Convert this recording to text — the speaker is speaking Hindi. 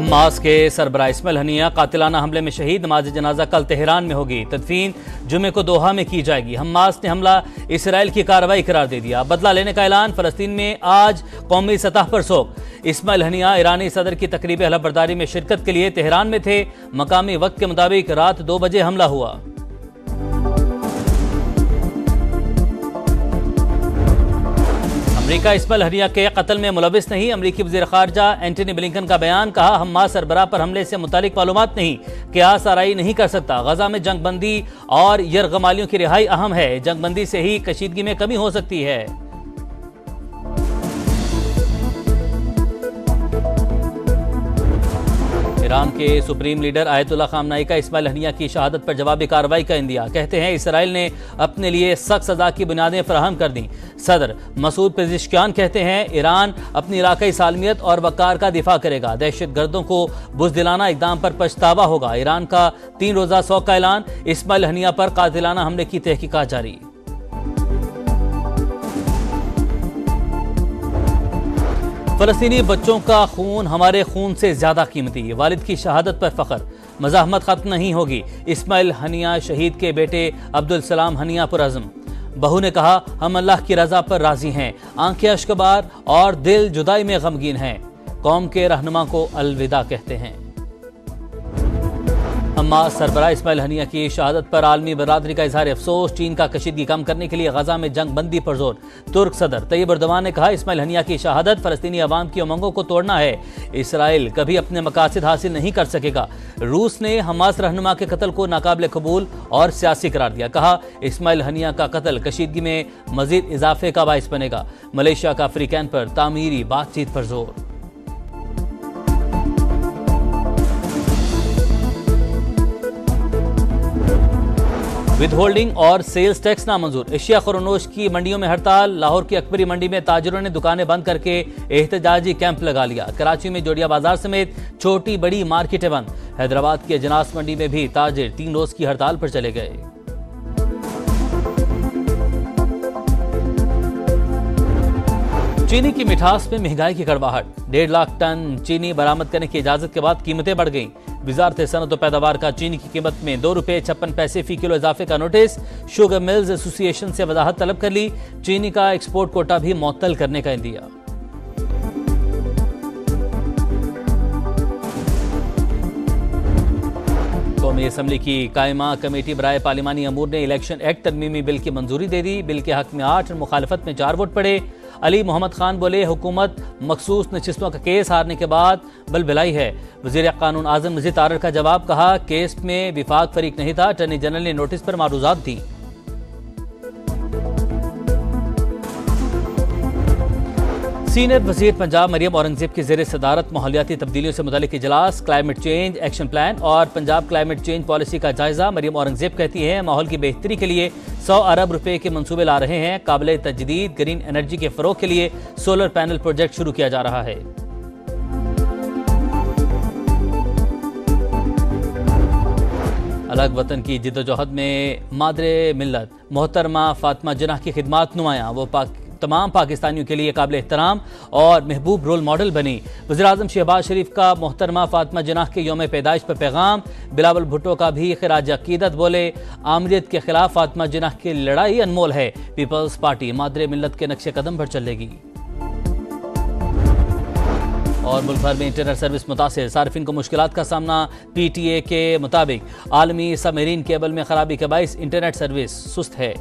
हमास के सरबराह इस्माइल हनिया कातिलाना हमले में शहीद। नमाज जनाजा कल तेहरान में होगी। तदफीन जुमे को दोहा में की जाएगी। हमास ने हमला इसराइल की कार्रवाई करार दे दिया। बदला लेने का ऐलान। फलस्तीन में आज कौमी सतह पर शोक। इस्माइल हनिया ईरानी सदर की तकरीब हलफबरदारी में शिरकत के लिए तेहरान में थे। मकामी वक्त के मुताबिक रात 2 बजे हमला हुआ। अमेरिका इस्माइल हनिया के कत्ल में मुलविस नहीं। अमेरिकी वज़ीर ख़ारजा एंटनी ब्लिंकन का बयान। कहा, हमास सरबराह पर हमले से मुतालिक मालूमात नहीं, क़यास आराई नहीं कर सकता। गजा में जंगबंदी और यरगमालियों की रिहाई अहम है। जंगबंदी से ही कशीदगी में कमी हो सकती है। ईरान के सुप्रीम लीडर आयतुल्लाह खामनाई का इस्माइल हनिया की शहादत पर जवाबी कार्रवाई का इंदिया। कहते हैं इसराइल ने अपने लिए सख्त सजा की बुनियादें फराहम कर दी। सदर मसूद पेजिशकियान कहते हैं ईरान अपनी इलाकाई सालमियत और वक़ार का दिफा करेगा। दहशत गर्दों को बुज़दिलाना इक़दाम पर पछतावा होगा। ईरान का 3 रोज़ा शौक का ऐलान। इस्माइल हनिया पर कातिलाना हमले की तहकीकात जारी। फलस्तीनी बच्चों का खून हमारे खून से ज्यादा कीमती। वालिद की शहादत पर फख्र। मज़ाहमत खत्म नहीं होगी। इस्माइल हनिया शहीद के बेटे अब्दुल सलाम हनिया पुरअज़्म। बहू ने कहा, हम अल्लाह की रजा पर राजी हैं। आंखें अश्कबार और दिल जुदाई में गमगीन हैं। कौम के रहनुमा को अलविदा कहते हैं। हमास सरबराह इस्माइल हनिया की शहादत पर आलमी बरादरी का इजहार अफसोस। चीन का कशीदगी कम करने के लिए गजा में जंग बंदी पर जोर। तुर्क सदर तैयब एर्दोगान ने कहा, इस्माइल हनिया की शहादत फलस्तीनी अवाम की उमंगों को तोड़ना है। इसराइल कभी अपने मकासद हासिल नहीं कर सकेगा। रूस ने हमास रहनुमा के कत्ल को नाकाबिल कबूल और सियासी करार दिया। कहा, इस्माइल हनिया का कत्ल कशीदगी में मजीद इजाफे का बाइस बनेगा। मलेशिया का फ्री कैंप पर तामीरी बातचीत पर जोर। विद होल्डिंग और सेल्स टैक्स नामंजूर। एशिया खरोनोश की मंडियों में हड़ताल। लाहौर की अकबरी मंडी में ताजिरों ने दुकानें बंद करके एहतजाजी कैंप लगा लिया। कराची में जोड़िया बाजार समेत छोटी बड़ी मार्केटें बंद। हैदराबाद की अजनास मंडी में भी ताजिर 3 रोज की हड़ताल पर चले गए। चीनी की मिठास में महंगाई की कड़वाहट। 1.5 लाख टन चीनी बरामद करने की इजाजत के बाद कीमतें बढ़ गईं। वजारत सनअत व पैदावार का चीनी की कीमत में ₹2.56 फी किलो इजाफे का नोटिस। शुगर मिल्स एसोसिएशन से वजाहत तलब कर ली। चीनी का एक्सपोर्ट कोटा भी मुअत्तल करने का इंदिया। कौमी असम्बली की कायमा कमेटी बराए पार्लिमानी अमूर ने इलेक्शन एक्ट तरमीमी बिल की मंजूरी दे दी। बिल के हक में 8 और मुखालफत में 4 वोट पड़े। अली मोहम्मद खान बोले, हुकूमत मखसूस नशिस्तों का केस हारने के बाद बलबिलाई है। वज़ीर कानून आज़म नज़ीर तारड़ का जवाब। कहा, केस में विफाक फरीक नहीं था। अटॉर्नी जनरल ने नोटिस पर मारूजात दी। सीनियर वज़ीर पंजाब मरियम औरंगजेब की ज़ेर सदारत माहौलियाती तब्दीलियों से मुतालिक इजलास। क्लाइमेट चेंज एक्शन प्लान और पंजाब क्लाइमेट चेंज पॉलिसी का जायजा। मरियम औरंगजेब कहती है, माहौल की बेहतरी के लिए 100 अरब रुपए के मंसूबे ला रहे हैं। काबिल तजदीद ग्रीन एनर्जी के फरोग के लिए सोलर पैनल प्रोजेक्ट शुरू किया जा रहा है। अलग वतन की जिद्दोजहद में मादरे मिल्लत मोहतरमा फातिमा जिन्नाह की खिदमात नुमायां। वो तमाम पाकिस्तानियों के लिए काबिल एहतराम और महबूब रोल मॉडल बनी। वज़ीर-ए-आज़म शहबाज शरीफ का मोहतरमा फातिमा जिन्नाह के यौम पैदाइश पर पैगाम। बिलावल भुट्टो का भी खिराज अकीदत। बोले, आमरीत के खिलाफ फातिमा जिन्नाह की लड़ाई अनमोल है। पीपल्स पार्टी मादरे मिल्लत के नक्शे कदम पर चलेगी। और मुल्क भर में इंटरनेट सर्विस मुतासिर। सार्फिन को मुश्किलात का सामना। PTA के मुताबिक आलमी सबमरीन केबल में खराबी के बाइस इंटरनेट सर्विस सुस्त है।